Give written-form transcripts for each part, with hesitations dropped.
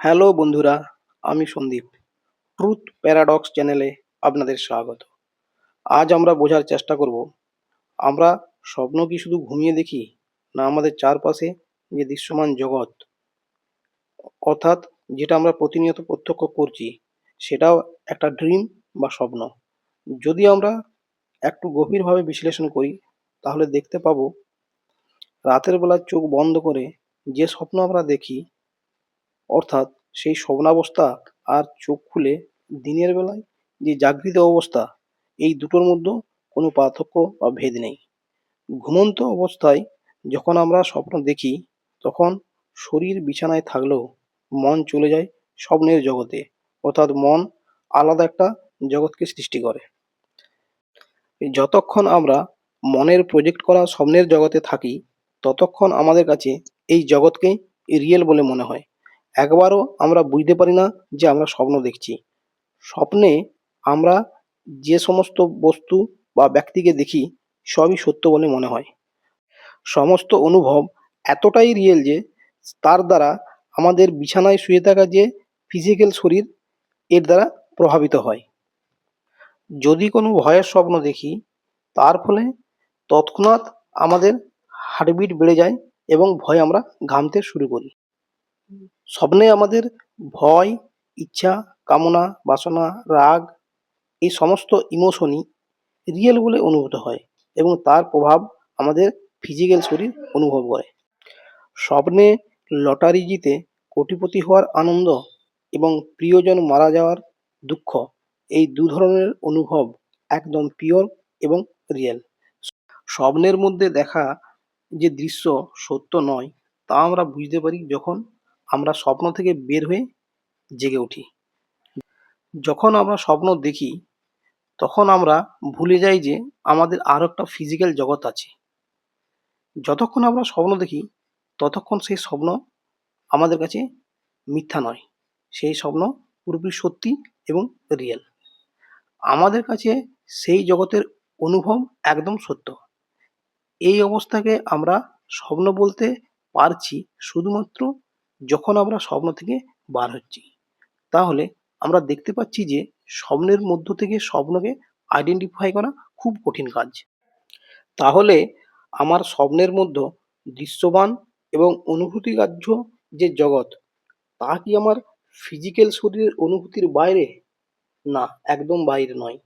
Hello বন্ধুরা, আমি Sandeep. Truth paradox চ্যানেলে আপনাদের স্বাগত। আজ আমরা বোঝার চেষ্টা করব, আমরা স্বপ্ন কি শুধু ঘুমিয়ে দেখি, না আমাদের চারপাশে যে দৃশ্যমান জগৎ, অর্থাৎ যেটা আমরা প্রতিনিয়ত প্রত্যক্ষ করছি, সেটাও একটা ড্রিম বা স্বপ্ন। যদি আমরা একটু গভীরভাবে বিশ্লেষণ করি, তাহলে দেখতে পাবো রাতের বেলা চোখ বন্ধ করে যে স্বপ্ন আমরা দেখি, অর্থাৎ সেই স্বপ্নাবস্থা আর চোখ খুলে দিনের বেলায় যে জাগৃত অবস্থা, এই দুটোর মধ্যে কোনো পার্থক্য বা ভেদ নেই। ঘুমন্ত অবস্থায় যখন আমরা স্বপ্ন দেখি, তখন শরীর বিছানায় থাকলেও মন চলে যায় স্বপ্নের জগতে, অর্থাৎ মন আলাদা একটা জগৎকে সৃষ্টি করে। যতক্ষণ আমরা মনের প্রজেক্ট করা স্বপ্নের জগতে থাকি, ততক্ষণ আমাদের কাছে এই জগৎকে রিয়েল বলে মনে হয়। একবারও আমরা বুঝতে পারি না যে আমরা স্বপ্ন দেখছি। স্বপ্নে আমরা যে সমস্ত বস্তু বা ব্যক্তিকে দেখি, সবই সত্য বলে মনে হয়। সমস্ত অনুভব এতটাই রিয়েল যে তার দ্বারা আমাদের বিছানায় শুয়ে থাকা যে ফিজিক্যাল শরীর, এর দ্বারা প্রভাবিত হয়। যদি কোনো ভয়ের স্বপ্ন দেখি, তার ফলে তৎক্ষণাৎ আমাদের হার্টবিট বেড়ে যায় এবং ভয়ে আমরা ঘামতে শুরু করি। স্বপ্নে আমাদের ভয়, ইচ্ছা, কামনা, বাসনা, রাগ, এই সমস্ত ইমোশনই রিয়েল বলে অনুভূত হয় এবং তার প্রভাব আমাদের ফিজিক্যাল শরীর অনুভব করে। স্বপ্নে লটারি জিতে কোটিপতি হওয়ার আনন্দ এবং প্রিয়জন মারা যাওয়ার দুঃখ, এই দু ধরনের অনুভব একদম পিওর এবং রিয়েল। স্বপ্নের মধ্যে দেখা যে দৃশ্য সত্য নয়, তা আমরা বুঝতে পারি যখন আমরা স্বপ্ন থেকে বের হয়ে জেগে উঠি। যখন আমরা স্বপ্ন দেখি, তখন আমরা ভুলে যাই যে আমাদের আরও একটা ফিজিক্যাল জগৎ আছে। যতক্ষণ আমরা স্বপ্ন দেখি, ততক্ষণ সেই স্বপ্ন আমাদের কাছে মিথ্যা নয়, সেই স্বপ্ন পুরোপুরি সত্যি এবং রিয়েল। আমাদের কাছে সেই জগতের অনুভব একদম সত্য। এই অবস্থাকে আমরা স্বপ্ন বলতে পারছি শুধুমাত্র যখন আমরা স্বপ্ন থেকে বার হচ্ছি। তাহলে আমরা দেখতে পাচ্ছি যে স্বপ্নের মধ্য থেকে স্বপ্নকে আইডেন্টিফাই করা খুব কঠিন কাজ। তাহলে আমার স্বপ্নের মধ্যে দৃশ্যমান এবং অনুভূতিগ্রাহ্য যে জগৎ, তা কি আমার ফিজিক্যাল শরীরের অনুভূতির বাইরে? না, একদম বাইরে নয়।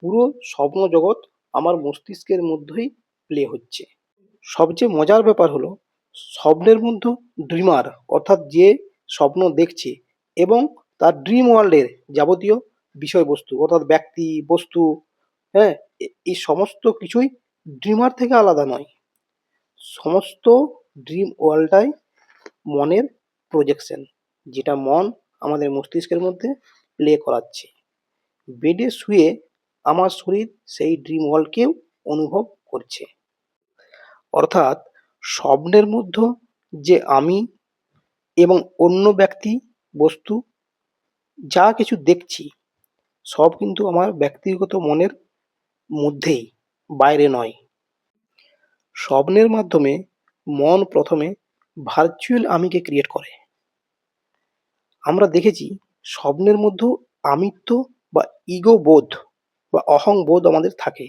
পুরো স্বপ্ন জগৎ আমার মস্তিষ্কের মধ্যেই প্লে হচ্ছে। সবচেয়ে মজার ব্যাপার হলো, স্বপ্নের মধ্যে ড্রিমার, অর্থাৎ যে স্বপ্ন দেখছে, এবং তার ড্রিম ওয়ার্ল্ডের যাবতীয় বিষয়বস্তু, অর্থাৎ ব্যক্তি, বস্তু, হ্যাঁ, এই সমস্ত কিছুই ড্রিমার থেকে আলাদা নয়। সমস্ত ড্রিম ওয়ার্ল্ডটাই মনের প্রজেকশন, যেটা মন আমাদের মস্তিষ্কের মধ্যে প্লে করাচ্ছে। বেডে শুয়ে আমার শরীর সেই ড্রিম ওয়ার্ল্ডকেও অনুভব করছে। অর্থাৎ স্বপ্নের মধ্যে যে আমি এবং অন্য ব্যক্তি, বস্তু, যা কিছু দেখছি, সব কিন্তু আমার ব্যক্তিগত মনের মধ্যেই, বাইরে নয়। স্বপ্নের মাধ্যমে মন প্রথমে ভার্চুয়াল আমিকে ক্রিয়েট করে। আমরা দেখেছি স্বপ্নের মধ্যেও আমিত্ব বা ইগো বোধ বা অহং বোধ আমাদের থাকে,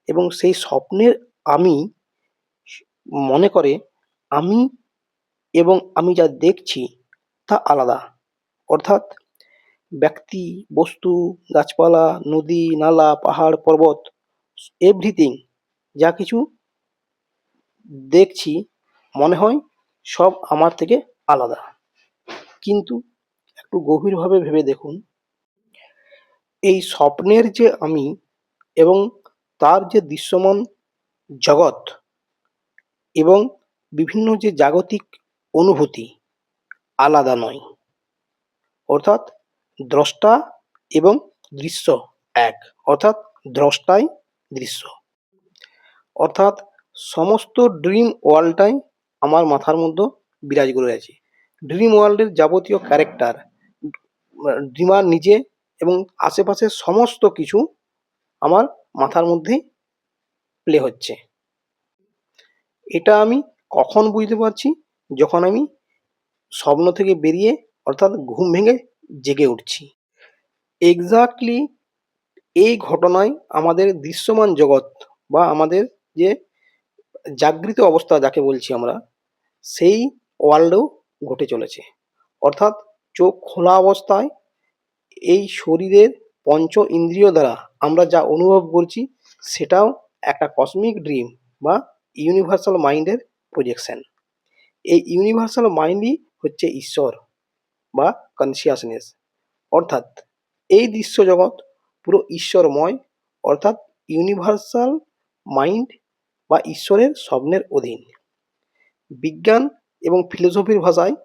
এবং সেই স্বপ্নের আমি মনে করে আমি এবং আমি যা দেখছি তা আলাদা। অর্থাৎ ব্যক্তি, বস্তু, গাছপালা, নদী, নালা, পাহাড়, পর্বত, এভরিথিং, যা কিছু দেখছি মনে হয় সব আমার থেকে আলাদা। কিন্তু একটু গভীরভাবে ভেবে দেখুন, এই স্বপ্নের যে আমি এবং তার যে দৃশ্যমান জগৎ এবং বিভিন্ন যে জাগতিক অনুভূতি আলাদা নয়। অর্থাৎ দ্রষ্টা এবং দৃশ্য এক, অর্থাৎ দ্রষ্টাই দৃশ্য। অর্থাৎ সমস্ত ড্রিম ওয়ার্ল্ডটাই আমার মাথার মধ্যে বিরাজ করে আছে। ড্রিম ওয়ার্ল্ডের যাবতীয় ক্যারেক্টার, ড্রিমার নিজে এবং আশেপাশের সমস্ত কিছু আমার মাথার মধ্যেই প্লে হচ্ছে। এটা আমি কখন বুঝতে পারছি? যখন আমি স্বপ্ন থেকে বেরিয়ে অর্থাৎ ঘুম ভেঙে জেগে উঠছি। এক্স্যাক্টলি এই ঘটনায় আমাদের দৃশ্যমান জগৎ বা আমাদের যে জাগৃত অবস্থা যাকে বলছি আমরা, সেই ওয়ার্ল্ডেও ঘটে চলেছে। অর্থাৎ চোখ খোলা অবস্থায় এই শরীরের পঞ্চ ইন্দ্রিয় দ্বারা আমরা যা অনুভব করছি সেটাও একটা কসমিক ড্রিম বা ইউনিভার্সাল মাইন্ডের প্রজেকশন। এই ইউনিভার্সাল মাইন্ডই হচ্ছে ঈশ্বর বা কনসিয়াসনেস। অর্থাৎ এই দৃশ্য জগৎ পুরো ঈশ্বরময়, অর্থাৎ ইউনিভার্সাল মাইন্ড বা ঈশ্বরের স্বপ্নের অধীন। বিজ্ঞান এবং ফিলোসফির ভাষায়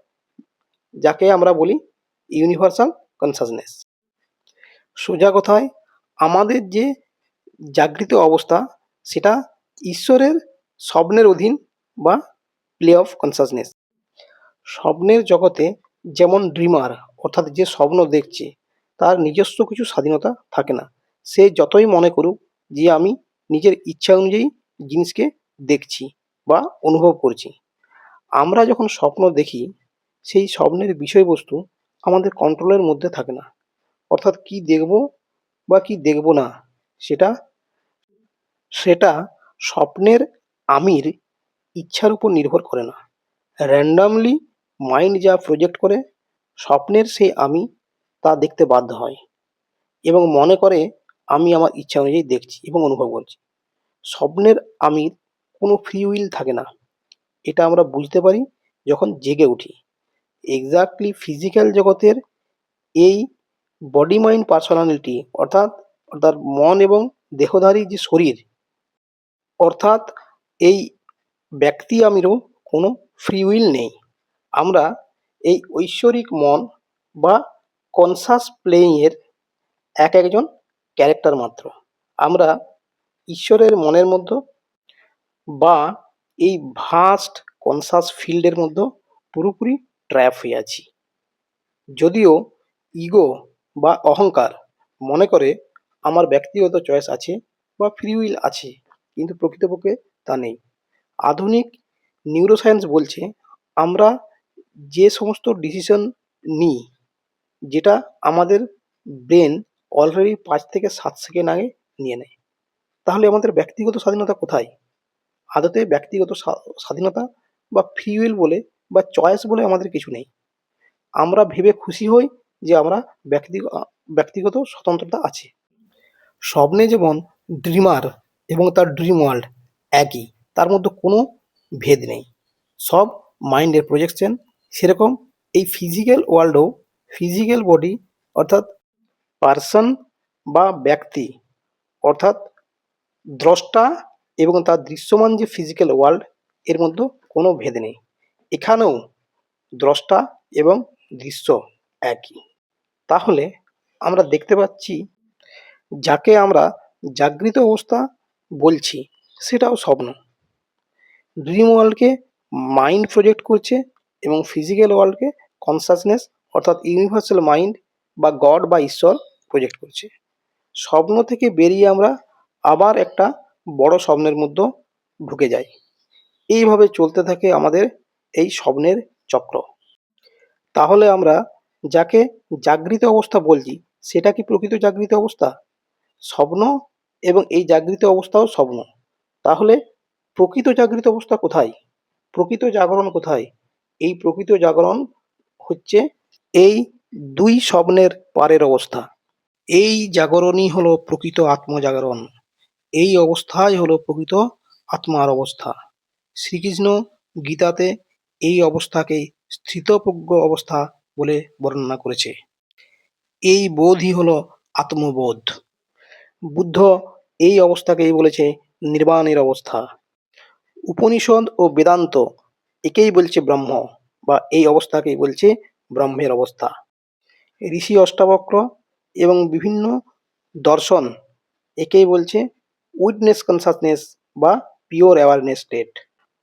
যাকে আমরা বলি ইউনিভার্সাল কনসাসনেস। সোজা কথায় আমাদের যে জাগৃত অবস্থা সেটা ঈশ্বরের স্বপ্নের অধীন বা প্লে অফ কনসাসনেস। স্বপ্নের জগতে যেমন ড্রিমার অর্থাৎ যে স্বপ্ন দেখছে তার নিজস্ব কিছু স্বাধীনতা থাকে না। সে যতই মনে করুক যে আমি নিজের ইচ্ছা অনুযায়ী জিনিসকে দেখছি বা অনুভব করছি, আমরা যখন স্বপ্ন দেখি সেই স্বপ্নের বিষয়বস্তু আমাদের কন্ট্রোলের মধ্যে থাকে না। অর্থাৎ কি দেখব বা কি দেখব না সেটা সেটা স্বপ্নের আমির ইচ্ছার উপর নির্ভর করে না। র্যান্ডামলি মাইন্ড যা প্রজেক্ট করে স্বপ্নের সেই আমি তা দেখতে বাধ্য হয় এবং মনে করে আমি আমার ইচ্ছা অনুযায়ী দেখছি এবং অনুভব করছি। স্বপ্নের আমির কোনো ফ্রি উইল থাকে না। এটা আমরা বুঝতে পারি যখন জেগে উঠি। এক্স্যাক্টলি ফিজিক্যাল জগতের এই বডি মাইন্ড পার্সোনালিটি অর্থাৎ অর্থাৎ মন এবং দেহধারী যে শরীর, অর্থাৎ এই ব্যক্তি আমিরও কোনো ফ্রি উইল নেই। আমরা এই ঐশ্বরিক মন বা কনসাস প্লেইংয়ের একজন ক্যারেক্টার মাত্র। আমরা ঈশ্বরের মনের মধ্যে বা এই ভাস্ট কনসাস ফিল্ডের মধ্যে পুরোপুরি ট্র্যাপ হয়ে আছি। যদিও ইগো বা অহংকার মনে করে আমার ব্যক্তিগত চয়েস আছে বা ফ্রি উইল আছে, কিন্তু প্রকৃতপক্ষে তা নেই। আধুনিক নিউরোসায়েন্স বলছে আমরা যে সমস্ত ডিসিশন নিই, যেটা আমাদের ব্রেন অলরেডি 5 থেকে 7 সেকেন্ড আগে নিয়ে নেয়, তাহলে আমাদের ব্যক্তিগত স্বাধীনতা কোথায়? আদতে ব্যক্তিগত স্বাধীনতা বা ফ্রি উইল বলে বা চয়েস বলে আমাদের কিছু নেই। আমরা ভেবে খুশি হই যে আমরা ব্যক্তিগত স্বতন্ত্রতা আছে। স্বপ্নে যেমন ড্রিমার এবং তার ড্রিম ওয়ার্ল্ড একই, তার মধ্যে কোনো ভেদ নেই, সব মাইন্ডের প্রজেকশন। সেরকম এই ফিজিক্যাল ওয়ার্ল্ডও ফিজিক্যাল বডি অর্থাৎ পার্সন বা ব্যক্তি অর্থাৎ দ্রষ্টা এবং তার দৃশ্যমান যে ফিজিক্যাল ওয়ার্ল্ড এর মধ্যে কোনো ভেদ নেই। এখানেও দ্রষ্টা এবং দৃশ্য একই। তাহলে আমরা দেখতে পাচ্ছি যাকে আমরা জাগৃত অবস্থা বলছি সেটাও স্বপ্ন। ড্রিম ওয়ার্ল্ডকে মাইন্ড প্রজেক্ট করছে এবং ফিজিক্যাল ওয়ার্ল্ডকে কনসাসনেস অর্থাৎ ইউনিভার্সাল মাইন্ড বা গড বা ঈশ্বর প্রজেক্ট করছে। স্বপ্ন থেকে বেরিয়ে আমরা আবার একটা বড় স্বপ্নের মধ্যে ঢুকে যাই। এইভাবে চলতে থাকে আমাদের এই স্বপ্নের চক্র। তাহলে আমরা যাকে জাগৃত অবস্থা বলছি সেটা কি প্রকৃত জাগৃত অবস্থা? স্বপ্ন এবং এই জাগৃত অবস্থাও স্বপ্ন। তাহলে প্রকৃত জাগৃত অবস্থা কোথায়? প্রকৃত জাগরণ কোথায়? এই প্রকৃত জাগরণ হচ্ছে এই দুই স্বপ্নের পারের অবস্থা। এই জাগরণই হলো প্রকৃত আত্মজাগরণ। এই অবস্থাই হলো প্রকৃত আত্মার অবস্থা। শ্রীকৃষ্ণ গীতাতে এই অবস্থাকে স্থিতপ্রজ্ঞ অবস্থা বলে বর্ণনা করেছে। এই বোধই হলো আত্মবোধ। বুদ্ধ এই অবস্থাকেই বলেছে নির্বাণের অবস্থা। উপনিষদ ও বেদান্ত একেই বলছে ব্রহ্ম বা এই অবস্থাকেই বলছে ব্রহ্মের অবস্থা। ঋষি অষ্টাবক্র এবং বিভিন্ন দর্শন একেই বলছে উইটনেস কনসাসনেস বা পিওর অ্যাওয়ারনেস স্টেট।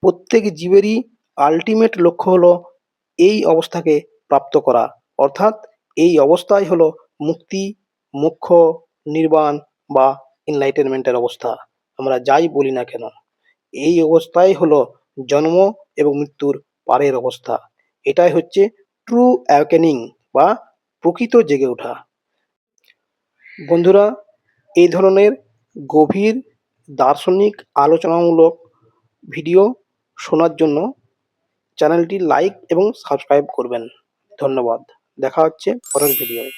প্রত্যেক জীবেরই আলটিমেট লক্ষ্য হলো এই অবস্থাকে প্রাপ্ত করা, অর্থাৎ এই অবস্থাই হলো মুক্তি, মোক্ষ, নির্বাণ বা এনলাইটেনমেন্টের অবস্থা। আমরা যাই বলি না কেন, এই অবস্থাই হলো জন্ম এবং মৃত্যুর পারের অবস্থা। এটাই হচ্ছে ট্রু অ্যাওয়েকেনিং বা প্রকৃত জেগে ওঠা। বন্ধুরা, এই ধরনের গভীর দার্শনিক আলোচনামূলক ভিডিও শোনার জন্য চ্যানেলটি লাইক এবং সাবস্ক্রাইব করবেন। ধন্যবাদ। দেখা হচ্ছে পরের ভিডিওয়।